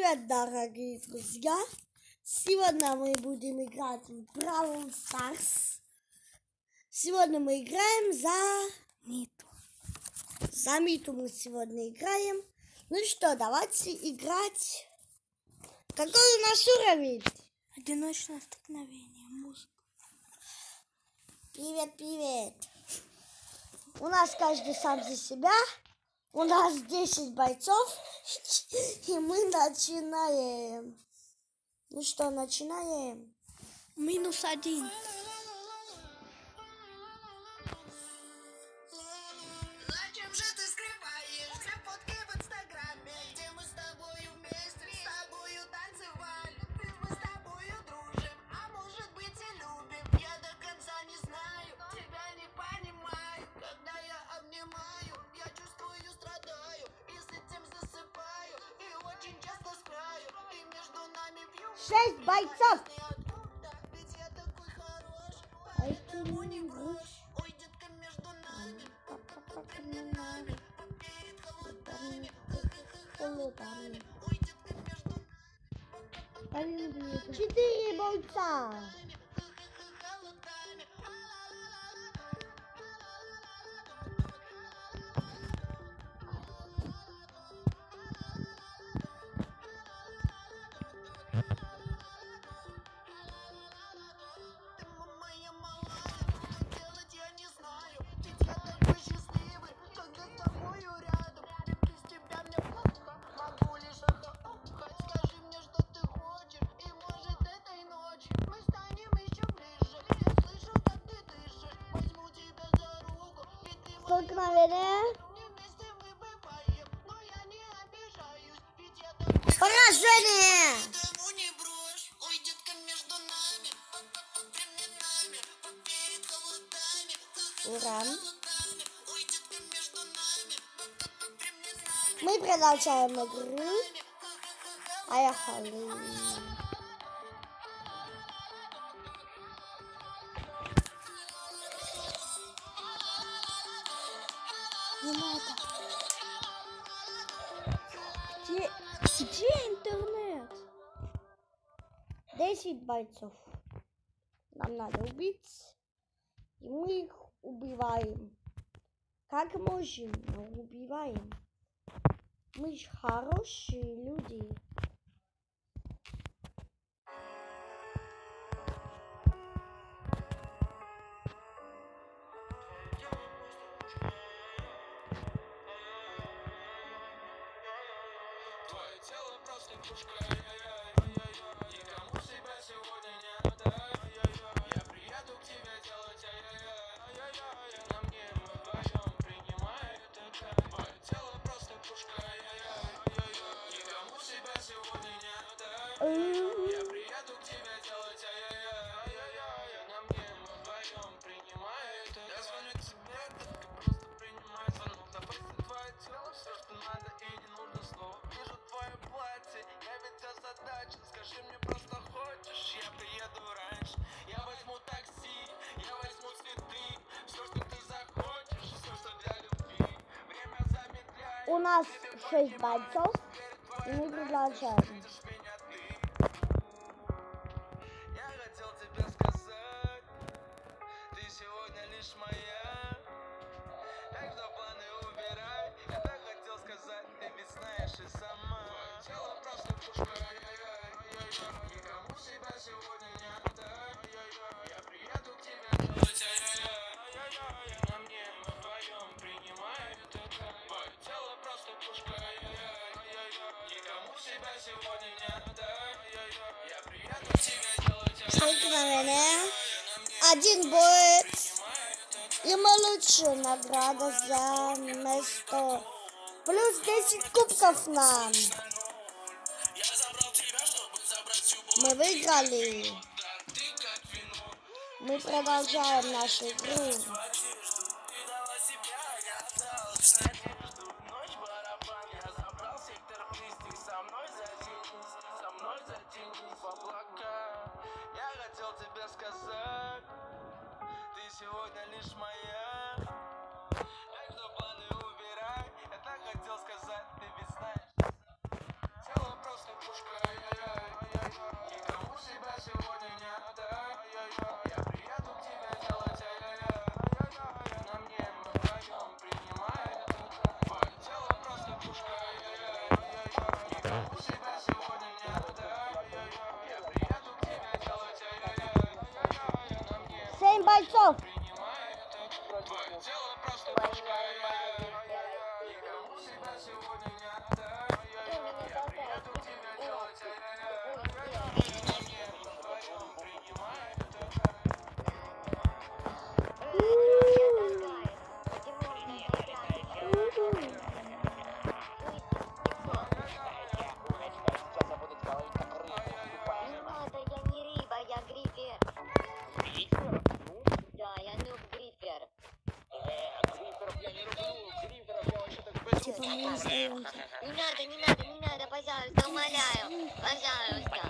Привет, дорогие друзья! Сегодня мы будем играть в Brawl Stars. Сегодня мы играем за Миту. За Миту мы сегодня играем. Ну что, давайте играть. Какой у нас уровень? Одиночное столкновение. Музыка. Привет, привет. У нас каждый сам за себя. У нас 10 бойцов. И мы начинаем. Ну что, начинаем? -1. Зачем же ты скрываешь все фотки в инстаграме, где мы с тобою вместе, с тобою танцевали, мы с тобою дружим, а может быть и любим. Я до конца не знаю, тебя не понимаю. Когда я обнимаю, я чувствую, страдаю, и с этим засыпаю, и очень часто с краю, и между нами бью 6 бойцов. ведь я такой хорош, поэтому не брось. Ой, детка, между нами, перед нами, перед холодами, холодами. Ой, детка, между нами, 4 бойца. холодами. Ты моя малая, что делать я не знаю, ведь я такой счастливый, когда с тобою рядом. Без тебя мне плохо, могу лишь хоть скажи мне, что ты хочешь, и может этой ночью мы станем еще ближе. Я слышу, как ты дышишь, возьму тебя за руку, и ты моя. Столкновение. Не вместе мы бываем, но я не обижаюсь, ведь я такой. Поражение. Поэтому не брось, ой, детка, между нами, прямо нами, перед холодами, Ура. холодами, ой, детка, между нами, прямо нами, Мы продолжаем игру. Поехали. Не надо. Где интернет? 10 бойцов. Нам надо убить. И мы их убиваем. Как можем, но убиваем. Мы же хорошие люди. твое тело просто пушка, никому себя сегодня не отдай. Я приеду к тебе делать ай-яй-яй, на мне мы вдвоем принимает это. Твое тело просто пушка, никому себя сегодня не отдай. Я приеду к тебе делать ай-яй-яй, на мне мы вдвоем принимает это. Я звоню тебе, только просто принимай звонок. Допустим, твое тело все, что надо, и не нужно слов. Вижу твое платье, я ведь озадачен. Скажи мне, просто хочешь, я приеду раньше. Я возьму такси, я возьму цветы. Все, что ты захочешь, все, что для любви. Время замедляет. У нас 6 бойцов. И мы продолжаем. Видишь меня ты. Я хотел тебе сказать, ты сегодня лишь моя. Так что планы убирай. Я так хотел сказать, ты ведь знаешь и сама. Твое тело просто пушка, никому себя сегодня не отдай. Я приеду к тебе делать ай-яй-яй, на мне мы вдвоем принимает это. Твое тело просто пушка, никому себя сегодня не отдай. Я приеду к тебе делать Столкновение. 1 боец. Ему лучше награда за место. Плюс 10 кубков нам. Я забрал тебя, чтобы забрать любовь. Мы выиграли. Да, ты как вино. Мы продолжаем нашу игру. Одежду ты дала себя, я осталась надежду. Ночь барабан, я забрал сектор близких. Со мной затянись в облака. Я хотел тебе сказать, ты сегодня лишь моя. Так что планы убирай. Я так хотел сказать, ты ведь знаешь. Тело просто пушка. Никому себя сегодня не отдай. Я приеду к тебе делать ай-яй-яй. На мне 7 бойцов. принимай это. Твое тело просто пушка. Никому себя сегодня не отдай. Я приеду к тебе делать ай-яй-яй. На мне вдвоем принимай это. Ребята, я не рыба, я грифер. Да, я нуб грифер. Типа мы сделаем. Не надо, пожалуйста, умоляю. Пожалуйста.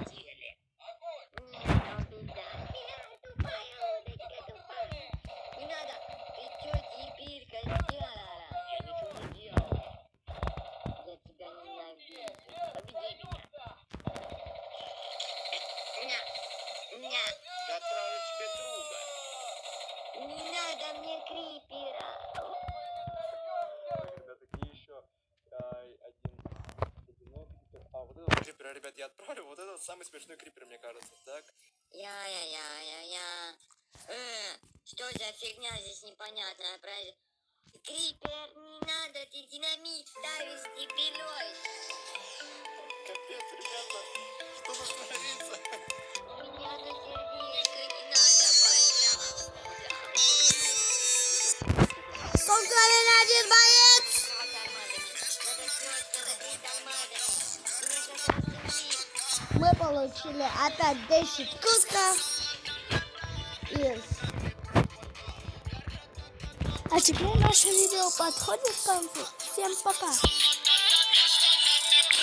Не надо. Ты чё, дебилька, сделала? Я ничего не делал. Я тебя ненавижу. Победи меня. Ня. Я отправлю тебе друга. Не надо мне крипера. Ребят, такие еще один крипер. А, вот этого крипера, ребят, я отправлю. Вот это самый смешной крипер, мне кажется. Так. Я. Что за фигня здесь непонятная произошла? Крипер, не надо, ты динамит ставишь дебилой. Капец, ребята. Что творится? У меня на сердечко не надо, пожалуйста. Сомкнули на один боец. Мы получили опять 10 кусков. А теперь наше видео подходит к концу. Всем пока.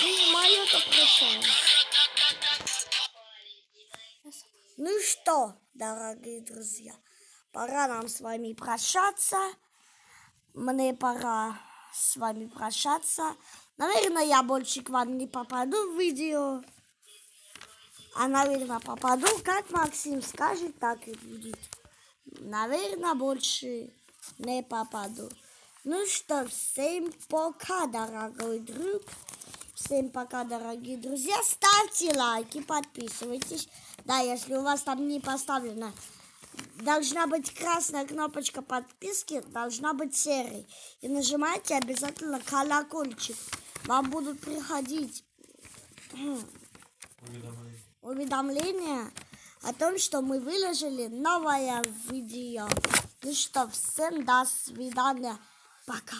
И мое-то прощание. Ну что, дорогие друзья, пора нам с вами прощаться. Мне пора с вами прощаться. Наверное, я больше к вам не попаду в видео. А, наверное, попаду, как Максим скажет, так и будет. Наверное, больше не попаду. Ну что, всем пока, дорогой друг. Всем пока, дорогие друзья. Ставьте лайки, подписывайтесь. Да, если у вас там не поставлено, должна быть красная кнопочка подписки, должна быть серой. И нажимайте обязательно колокольчик. Вам будут приходить уведомления о том, что мы выложили новое видео. Ну что, всем до свидания. Пока.